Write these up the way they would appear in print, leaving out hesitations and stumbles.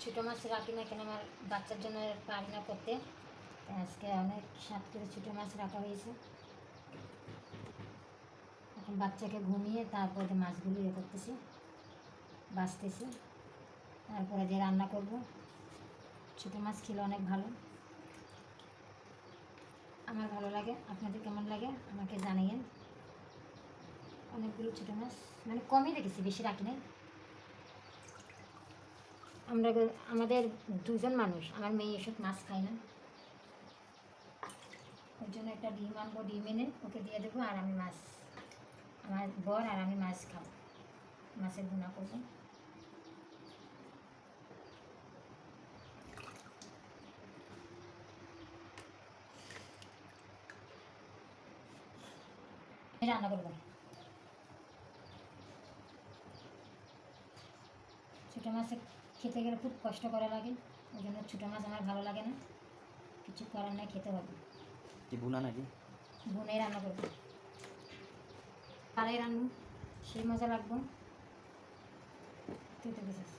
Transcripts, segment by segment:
ছোটো মাছ রাখি না কেন, আমার বাচ্চার জন্য পারি না করতে। আজকে অনেক স্বাদ করে ছোটো মাছ রাখা হয়েছে। এখন বাচ্চাকে ঘুমিয়ে তারপরে মাছগুলো ইয়ে করতেছি, বাছতেছি, তারপরে যে রান্না করব। ছোটো মাছ খেলে অনেক ভালো, আমার ভালো লাগে। আপনাদের কেমন লাগে আমাকে জানিয়েন। অনেকগুলো ছোটো মাছ, মানে কমই রেখেছি, বেশি রাখি নাই। আমাদের দুজন মানুষ, আমার মেয়ে এসব মাছ খায় না, ওর জন্য একটা ডিম আনবো, ডিম এনে ওকে দিয়ে দেবো। আর আমি মাছ, আমার বর আর আমি মাছ খাবো, মাছের ভুনা করবো। রান্না করবো। ছোটো মাছ খেতে গেলে খুব কষ্ট করা লাগে, ওই জন্য ছোটো মাছ আমার ভালো লাগে না। কিছু করার নাই, খেতে হবে। কি বুনা নাকি? বুনে রান্না করবো, তারাই রান্না, সেই মজা লাগবো। তুই তো বুঝিস,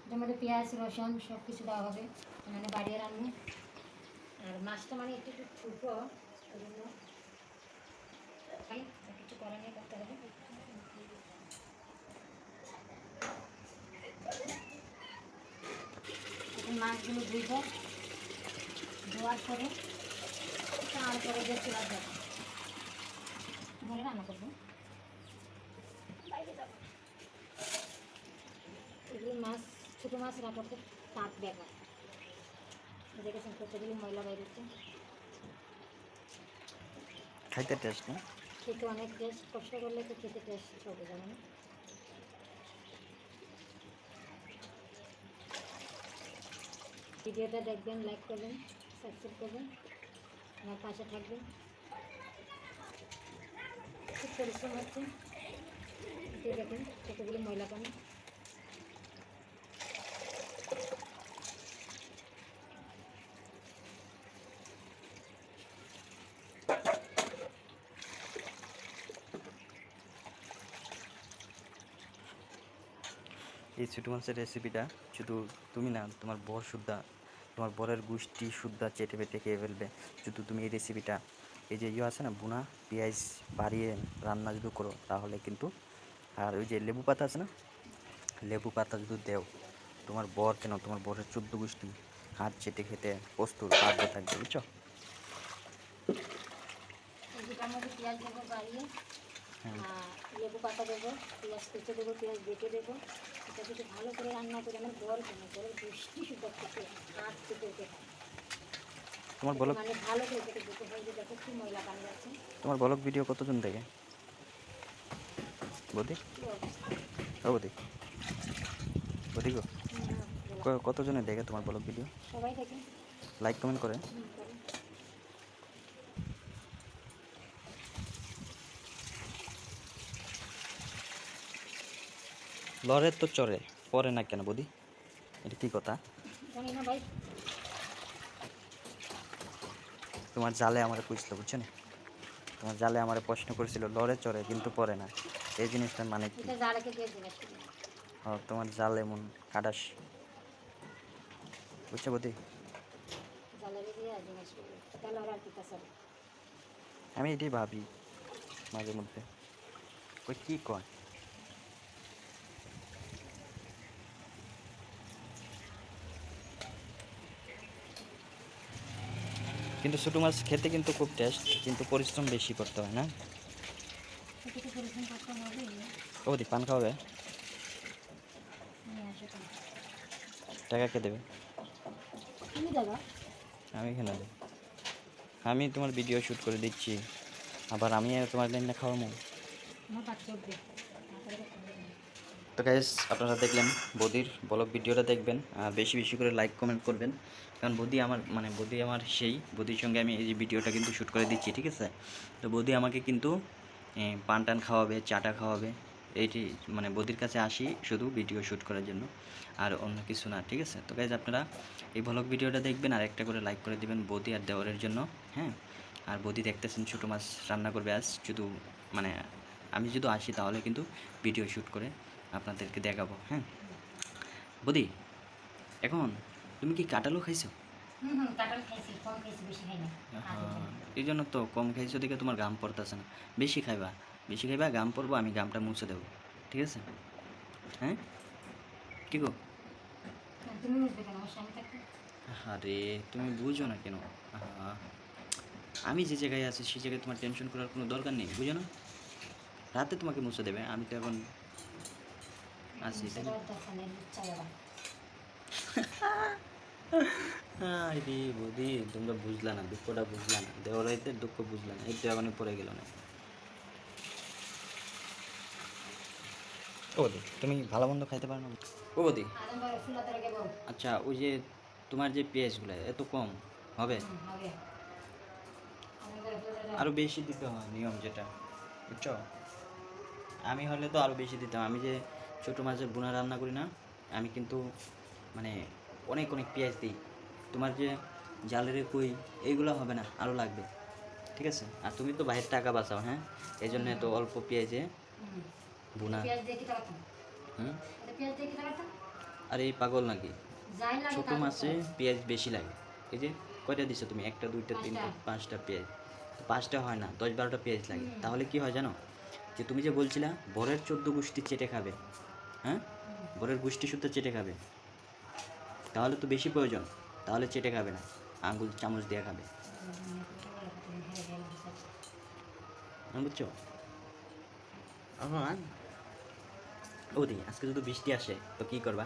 এটার মধ্যে পেঁয়াজ রসুন সব কিছু দেওয়া হবে, মানে বাড়িয়ে রান্না। আর মাছটা মানে একটু একটু ছোটো, ওই জন্য কিছু করার নেই, করতে হবে। এখন মাছগুলো ধুইব, ধোয়ার পরে তারপরে যে চুলা দেবো, ধরে রান্না করবো। বাইরে যাবো, এগুলো মাছ, ছোটো মাছ রাখা খুব টাক ব্যাপার। দেখেছেন কতগুলো ময়লা বাইরে হচ্ছে, খাইতে টেস্ট না? খেতে অনেক টেস্ট, কষ্ট করলে তো খেতে টেস্ট হবে, জানেন। ভিডিওটা দেখবেন, লাইক করবেন, সাবস্ক্রাইব করবেন, আমার পাশে থাকবেন। খুব পরিশ্রম হচ্ছে, দেখেন কতগুলো ময়লা পানি। এই ছোটো মাছের রেসিপিটা শুধু তুমি না, তোমার বর শুদ্ধা, তোমার বরের গোষ্ঠী শুদ্ধা চেটে পেটে খেয়ে ফেলবে যদি তুমি এই রেসিপিটা, এই যে ইয়ে আছে না বুনা, পেঁয়াজ বাড়িয়ে রান্না যদি করো তাহলে কিন্তু। আর ওই যে লেবু পাতা আছে না, লেবু পাতা যদি দেও, তোমার বর কেন, তোমার বরের 14 গোষ্ঠী হাত চেটে খেতে প্রস্তুত বাধ্য থাকবে, বুঝছো? এটার মধ্যে পেঁয়াজ দেবো বাড়িয়ে, হ্যাঁ, লেবু পাতা দেবো, পেঁয়াজ কেটে দেবো, পেঁয়াজ বেটে দেবো। এটা যদি ভালো করে রান্না করে, আমার বর কেন, বরের গোষ্ঠী শুদ্ধ খেতে হাত কেটে উঠে খায়। তোমার ব্লগ, মানে ভালো করে কেটে দিতে হয়, যে দেখো কি ময়লা পানি যাচ্ছে। তোমার ব্লগ ভিডিও কতজন দেখে বৌদি? কী অবস্থা, ও বৌদি, বৌদি গো, কতজনে দেখে তোমার ব্লগ ভিডিও? সবাই দেখে, লাইক কমেন্ট করে? করে। লড়ে তো চড়ে, পরে না কেন বৌদি? এটা কি কথা? জানি না ভাই, তোমার জালে আমার কইছিল, বুঝছো না? তোমার জালে আমার প্রশ্ন করেছিল লড়ে চড়ে কিন্তু পরে না, এই জিনিসটার মানে কি? এটা জালাকে দিয়ে জিজ্ঞেস করি, ও, তোমার জাল এমন কাটাস, বুঝছো বৌদি? জালাকে দিয়ে জিজ্ঞেস করি, তাহলে ওরা আর কি কাছে। আমি এটাই ভাবি মাঝে মধ্যে, ওই কী কয়। কিন্তু ছোটো মাছ খেতে কিন্তু খুব টেস্ট, কিন্তু পরিশ্রম বেশি করতে হয় না? একটু পরিশ্রম করতে হবে। ও বৌদি, পান খাওয়াবে? নিয়ে আসো তুমি, টাকা কে দেবে? তুমি দেবা। আমি কেন দেব? আমি তোমার ভিডিও শ্যুট করে দিচ্ছি, আবার আমি তোমার লাইনে খাওয়াবো? আমার বাচ্চা উঠবে। তো গাইস, আপনারা দেখলেন বৌদির ব্লগ ভিডিওটা দেখবেন, আর বেশি বেশি করে লাইক কমেন্ট করবেন, কারণ বৌদি আমার মানে বৌদি আমার সেই বৌদির সঙ্গে আমি এই যে ভিডিওটা কিন্তু শ্যুট করে দিচ্ছি, ঠিক আছে? তো বৌদি আমাকে কিন্তু পান টান খাওয়াবে, চাটা খাওয়াবে, এইটি মানে বৌদির কাছে আসি শুধু ভিডিও শ্যুট করার জন্য, আর অন্য কিছু না, ঠিক আছে? তো গাইস, আপনারা এই ব্লগ ভিডিওটা দেখবেন আর একটা করে লাইক করে দেবেন বৌদি আর দেওয়ারের জন্য, হ্যাঁ? আর বৌদি দেখতেছেন ছোটো মাছ রান্না করবে আজ, শুধু মানে আমি যদি আসি তাহলে কিন্তু ভিডিও শ্যুট করে আপনাদেরকে দেখাবো। হ্যাঁ বৌদি, এখন তুমি কি কাঁঠালও খাইছো? কাঁঠাল খাইছি, কম খাইছি, বেশি খাই না। এই জন্য তো কম খাইছো দেখে তোমার গাম পড়তেছে না। বেশি খাইবা, বেশি খাইবা, গাম পড়বো, আমি গামটা মুছে দেবো, ঠিক আছে? হ্যাঁ কি গো? তুমি বুঝবে কেন আমার স্বামী থাকতে? আরে তুমি বুঝো না কেন? আহা, আমি যে জায়গায় আছি সেই জায়গায় তোমার টেনশন করার কোনো দরকার নেই, বুঝো না? রাতে তোমাকে মুছে দেবে, আমি তো এখন আছি, তাই না? দরকার নেই, লুচ্চা বড়া। আরে বৌদি, তোমরা বুঝলা না, দুঃখটা বুঝলা না, দেওয়ারাইতে দুঃখ বুঝলা না, এই তো এখন পড়ে গেল না। ও বৌদি, তুমি ভালো মন্দ খাইতে পারো না? ও বৌদি, আদম বড় ফুলা তোরা গেবো। আচ্ছা ওই যে তোমার যে পেঁয়াজগুলো এত কম হবে? হবে। আদম বড় ফুলা তোরা। আরও বেশি দিতে হয় নিয়ম যেটা, বুঝছো? আমি হলে তো আরও বেশি দিতাম। আমি যে ছোটো মাছের বোনা রান্না করি না, আমি কিন্তু মানে অনেক অনেক পেঁয়াজ দিই। তোমার যে জালের কই এইগুলো হবে না, আরও লাগবে, ঠিক আছে? আর তুমি তো বাইরের টাকা বাঁচাও, হ্যাঁ, এই জন্য তো অল্প পেঁয়াজে বোনা। পেঁয়াজ দিয়ে কি টাকা? হুম, পেঁয়াজ দিয়ে কি টাকা? আরে এই পাগল নাকি? যাই লাগে ছোটো মাছে পেঁয়াজ বেশি লাগে। এই যে কয়টা দিছো তুমি? একটা, দুইটা, তিনটা, পাঁচটা পেঁয়াজ। তো পাঁচটা হয় না, 10-12টা পেঁয়াজ লাগে। তাহলে কি হয় জানো? যে তুমি যে বলছিলা বরের 14 গোষ্ঠী চেটে খাবে, হ্যাঁ, বরের গোষ্ঠী শুদ্ধ চেটে খাবে, তাহলে তো বেশি প্রয়োজন। তাহলে চেটে খাবে না, আঙ্গুল চামচ দিয়ে খাবে, বুঝছো? আমার ওদি আজকে যদি বৃষ্টি আসে তো কি করবা?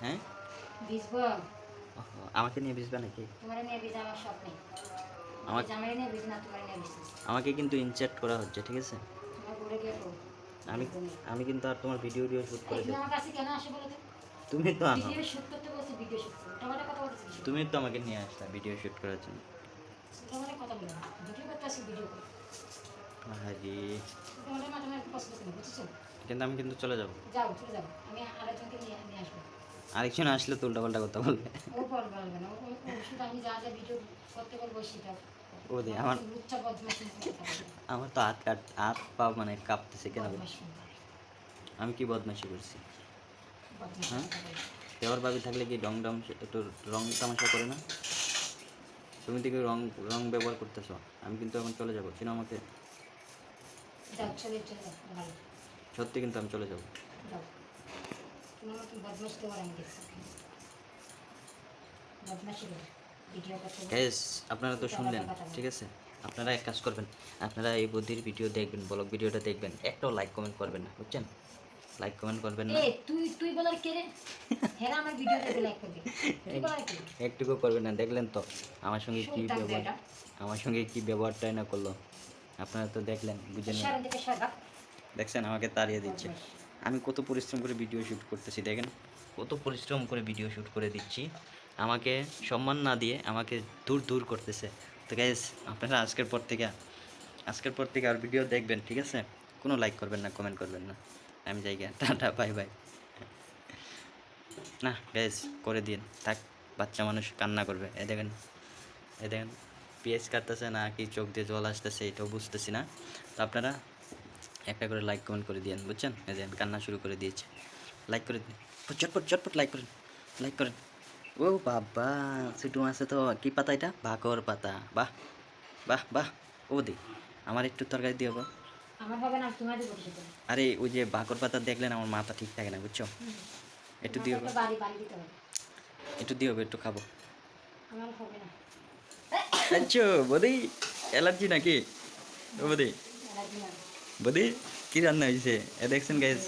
হ্যাঁ, ভিজবো। ওহো, আমাকে নিয়ে ভিজবা নাকি? তোমার নিয়ে ভিজা আমার শখ নেই। আমাকে আমার নিয়ে ভিজ না, তোমার নিয়ে ভিজতে। আমাকে কিন্তু ইনচার্ট করা হচ্ছে, ঠিক আছে? তোমার ঘুরে গিয়ে করো। আমি আমি কিন্তু আর তোমার ভিডিও শ্যুট করে তুমি দেব। আমার কাছে কেন আসে বলো তো? তুমি তো আনো, ভিডিও শুট করতে বলছি, ভিডিও শুট করো। তোমার কথা বলতেছি। তুমি তো আমাকে নিয়ে আসলা ভিডিও শ্যুট করার জন্য। তোমার কথা বলো না। ভিডিও করতে আসি, ভিডিও করো। আরে তোমাদের মাথা আমার পছন্দ করে, বুঝছো? কিন্তু আমি কিন্তু চলে যাব। যাও, চলে যাও। আমি আরেকজনকে নিয়ে নিয়ে আসবো। আরেকজন আসলে তো উল্টাপাল্টা কথা বলবে। ও বলবে না, ও শুধু আমি যা যা ভিডিও করতে বলবো সেটা। ও দে আমার লুচ্চা বদমাশি কথা বলবে। আমার তো হাত পা মানে কাঁপতেছে কেন? বদমাশি কথা আমি কি বদমাশি করছি? বলবে। হ্যাঁ, দেওয়ার ভাবি থাকলে কি রং ডং একটু রং তামাশা করে না? তুমি দেখি রং রং ব্যবহার করতেছো। আমি কিন্তু এখন চলে যাবো, চিনো আমাকে? যাও, চলে চলে যাও, ভালো। সত্যি কিন্তু আমি চলে যাবো। যাও। তোমার মতো বদমাশি তোমার আমি দেখছি। বদমাশি করে ভিডিও করতে বলবে। গ্যাস, আপনারা তো শুনলেন, ঠিক আছে? আপনারা এক কাজ করবেন, আপনারা এই বুদ্ধির ভিডিও দেখবেন, ব্লগ ভিডিওটা দেখবেন, একটাও লাইক কমেন্ট করবেন না, বুঝছেন? লাইক কমেন্ট করবেন না, এ তুই তুই বলার কে রে? হেরা আমার ভিডিও দেখে লাইক করবে। তুই বলার কে? একটুকু করবেন না। দেখলেন তো আমার সঙ্গে কি শুনতাম ব্যবহার, এটা। আমার সঙ্গে কি ব্যবহারটাই না করলো। আপনারা তো দেখলেন, বুঝলেন? সারা দিকে সারা। দেখছেন আমাকে তাড়িয়ে দিচ্ছে। আমি কত পরিশ্রম করে ভিডিও শ্যুট করতেছি, দেখেন কত পরিশ্রম করে ভিডিও শ্যুট করে দিচ্ছি, আমাকে সম্মান না দিয়ে আমাকে দূর দূর করতেছে। তো গাইস, আপনারা আজকের পর থেকে আর ভিডিও দেখবেন, ঠিক আছে? কোনো লাইক করবেন না, কমেন্ট করবেন না। আমি যাই গিয়া, টাটা, বাই বাই। না গাইস, করে দিন থাক, বাচ্চা মানুষ কান্না করবে। এ দেখেন পেঁয়াজ কাটতেছে না কি চোখ দিয়ে জল আসতেছে, এটাও বুঝতেছি না। তো আপনারা একটা করে লাইক কমেন্ট করে দিন, বুঝছেন? এই দেখেন কান্না শুরু করে দিয়েছে। লাইক করে দিন, চটপট চটপট লাইক করেন। ও বাবা, ছোটো মাছে তো কী পাতা এটা? ভাকর পাতা। বাহ বাহ বাহ। ও দেখ, আমার একটু তরকারি দিয়ে গো। আমার হবে না, তোমার দিব সেটা। আরে ওই যে ভাকর পাতা দেখলেন আমার মাথা ঠিক থাকে না, বুঝছো? একটু দিও গো, বাড়ি বাড়ি দিতে হবে। একটু দিও গো, একটু খাবো। আমার হবে না। আচ্ছা বদি, অ্যালার্জি নাকি? ও বদি, অ্যালার্জি না। বদি কী রান্না হয়েছে? এ দেখছেন গ্যাস,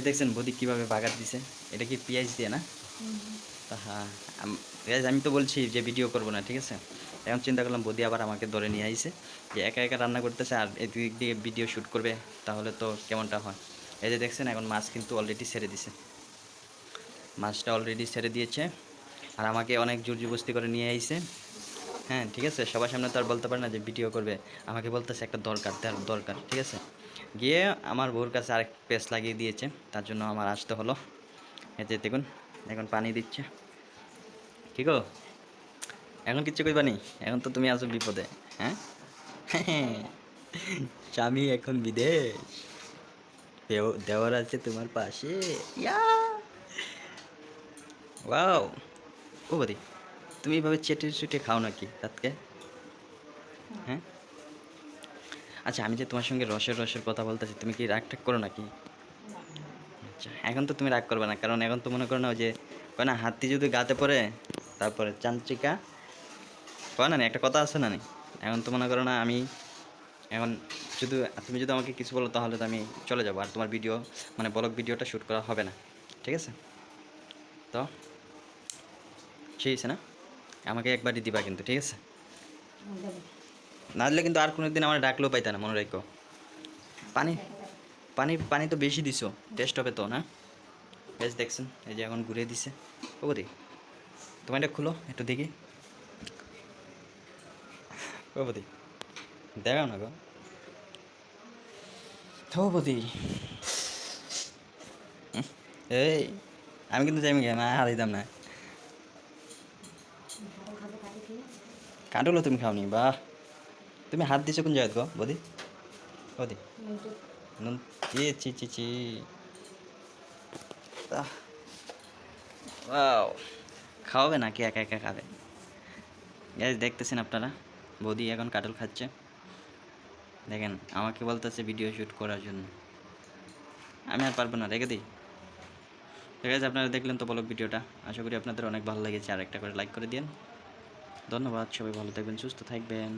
দেখছেন বদি কীভাবে বাগার দিছে? এটা কি পেঁয়াজ দিয়ে না? হ্যাঁ গ্যাস, আমি তো বলছি যে ভিডিও করবো না, ঠিক আছে? এখন চিন্তা করলাম বদি আবার আমাকে ধরে নিয়ে আইছে যে একা একা রান্না করতেছে আর এদিক দিয়ে ভিডিও শ্যুট করবে, তাহলে তো কেমনটা হয়? এই যে দেখছেন এখন মাছ কিন্তু অলরেডি ছেড়ে দিছে, মাছটা অলরেডি ছেড়ে দিয়েছে আর আমাকে অনেক জোর জবরদস্তি করে নিয়ে আইছে। হ্যাঁ ঠিক আছে, সবার সামনে তো আর বলতে পারে না যে ভিডিও করবে, আমাকে বলতেছে একটা দরকার, ঠিক আছে? গিয়ে আমার বউর কাছে আরেক পেস্ট লাগিয়ে দিয়েছে, তার জন্য আমার আসতে হলো। এই যে দেখুন এখন পানি দিচ্ছে, ঠিক ও? এখন কিচ্ছু কইবা নি? এখন তো তুমি আছো বিপদে, হ্যাঁ? স্বামী এখন বিদেশ, দেওয়ার আছে তোমার পাশে। ইয়া ওয়াও। ও বদি, তুমি এইভাবে চেটে চুটে খাও নাকি রাতকে? হ্যাঁ, আচ্ছা আমি যে তোমার সঙ্গে রসের রসের কথা বলতেছি, তুমি কি রাগ টাগ করো নাকি? আচ্ছা এখন তো তুমি রাগ করবে না, কারণ এখন তো মনে করো না ওই যে কয় না, হাতি যদি গাতে পড়ে তারপরে চান্ত্রিকা, কয় না নি, একটা কথা আছে না নি? এখন তো মনে করো না আমি এখন শুধু, তুমি যদি আমাকে কিছু বলো তাহলে তো আমি চলে যাবো, আর তোমার ভিডিও মানে ব্লগ ভিডিওটা শ্যুট করা হবে না, ঠিক আছে? তো সেই হয়েছে না, আমাকে একবারই দিবা কিন্তু, ঠিক আছে? না দিলে কিন্তু আর কোনো দিন আমার ডাকলেও পাইতা না, মনে রাখো। পানি পানি পানি তো বেশি দিছো, টেস্ট হবে তো না? বেশ দেখছেন, এই যে এখন ঘুরে দিছে। ও বদি, তোমার এটা খুলো একটু দেখি। ও বদি, দেখাও না গো। তো বদি, এই আমি কিন্তু যাই না, হাত দিতাম না। কাটলো তুমি খাওনি, বাহ। তুমি হাত দিছো কোন জায়গায় গো বদি? বদি নুন, এ চি চি চি, ওয়াও। খাওয়াবে নাকি একা একা খাবে? গ্যাস দেখতেছেন আপনারা, বৌদি এখন কাটল খাচ্ছে। দেখেন আমাকে বলতেছে ভিডিও শ্যুট করার জন্য, আমি আর পারবো না, রেখে দিই। ঠিক আছে, আপনারা দেখলেন তো ব্লগ ভিডিওটা, আশা করি আপনাদের অনেক ভালো লেগেছে, আর একটা করে লাইক করে দিন। ধন্যবাদ, সবাই ভালো থাকবেন, সুস্থ থাকবেন।